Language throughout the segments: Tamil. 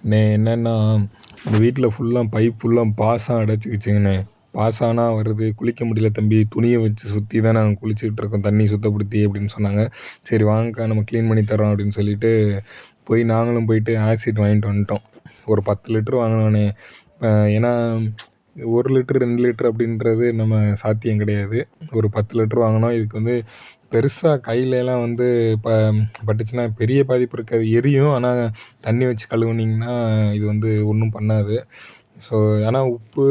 என்னென்னா இந்த வீட்டில் ஃபுல்லாக பைப் ஃபுல்லாக பாசம் அடைச்சிக்கிச்சுங்கண்ணே. பாசானா வருது, குளிக்க முடியல தம்பி, துணியை வச்சு சுற்றி தான் நாங்கள் குளிச்சுக்கிட்டு இருக்கோம் தண்ணி சுத்தப்படுத்தி அப்படின்னு சொன்னாங்க. சரி வாங்கக்கா நம்ம க்ளீன் பண்ணி தரோம் அப்படின்னு சொல்லிட்டு நாங்களும் போயிட்டு ஆசிட் வாங்கிட்டு வந்துட்டோம். ஒரு 10 லிட்டர் வாங்கினோண்ணே. ஏன்னா 1 லிட்டர் 2 லிட்டர் அப்படின்றது நம்ம சாத்தியம் கிடையாது. ஒரு 10 லிட்டர் வாங்கினோம். இதுக்கு பெருசாக கையிலலாம் பட்டுச்சுன்னா பெரிய பாதிப்பு இருக்காது, எரியும். ஆனால் தண்ணி வச்சு கழுவுனீங்கன்னா இது ஒன்றும் பண்ணாது. ஸோ ஆனால் உப்பு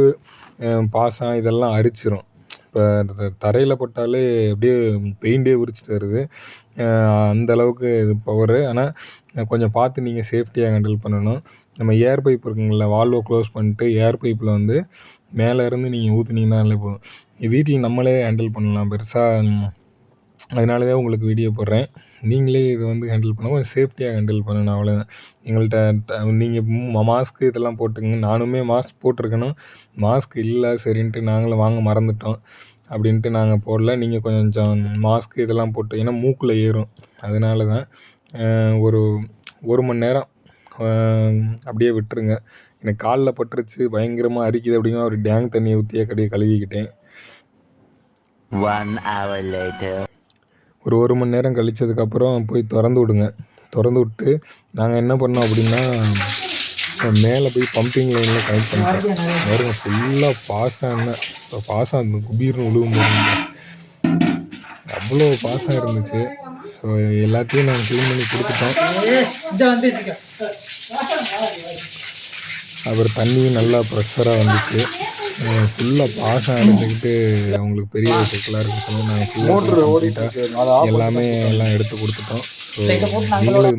பாசம் இதெல்லாம் அரிச்சிரும். இப்போ தரையில் பட்டாலே அப்படியே பெயிண்டே உரிச்சிட்டு வருது. அந்த அளவுக்கு இது பவரு. ஆனால் கொஞ்சம் பார்த்து நீங்கள் சேஃப்டியாக ஹேண்டில் பண்ணணும். நம்ம ஏர் பைப் இருக்குங்கள்ல, வால்வை க்ளோஸ் பண்ணிட்டு ஏர் பைப்பில் மேலே இருந்து நீங்கள் ஊற்றுனீங்கன்னாலே போதும். வீட்டில் நம்மளே ஹேண்டில் பண்ணலாம் பெருசாக. அதனால தான் உங்களுக்கு வீடியோ போடுறேன். நீங்களே இது ஹேண்டில் பண்ண கொஞ்சம் சேஃப்டியாக ஹேண்டில் பண்ணணும், அவ்வளோதான். எங்கள்கிட்ட நீங்கள் மாஸ்க்கு இதெல்லாம் போட்டுங்க. நானுமே மாஸ்க் போட்டிருக்கணும். மாஸ்க் இல்லை, சரின்ட்டு நாங்களும் வாங்க மறந்துட்டோம் அப்படின்ட்டு நாங்கள் போடல. நீங்கள் கொஞ்சம் மாஸ்க்கு இதெல்லாம் போட்டு, ஏன்னா மூக்கில் ஏறும். அதனால தான் ஒரு 1 மணி நேரம் அப்படியே விட்டுருங்க. எனக்கு காலில் பட்டுருச்சு, பயங்கரமாக அரிக்குது அப்படிங்கிற ஒரு டேங்க் தண்ணியை ஊற்றியே கழுவிக்கிட்டேன். 1 hour later. ஒரு 1 மணி நேரம் கழிச்சதுக்கப்புறம் போய் திறந்து விடுங்க. திறந்து விட்டு நாங்கள் என்ன பண்ணோம் அப்படின்னா, மேலே போய் பம்பிங் லைனில் கனெக்ட் பண்ணிட்டோம். பாருங்க ஃபுல்லாக பாசம். இப்போ பாசம் அந்த குபீர்னு விழுவும்போது அவ்வளோ பாசம் இருந்துச்சு. ஸோ எல்லாத்தையும் நாங்கள் க்ளீன் பண்ணி கொடுத்துட்டோம். அப்புறம் தண்ணியும் நல்லா ப்ரெஷராக வந்துச்சு. ஃபுல்லாக பாசம் அடைஞ்சிக்கிட்டு அவங்களுக்கு பெரிய சிக்கலாக இருக்குன்னு சொல்லி நாங்கள் ஃபுல்லாக எல்லாமே எல்லாம் எடுத்து கொடுத்துட்டோம். ஸோ நீங்களும்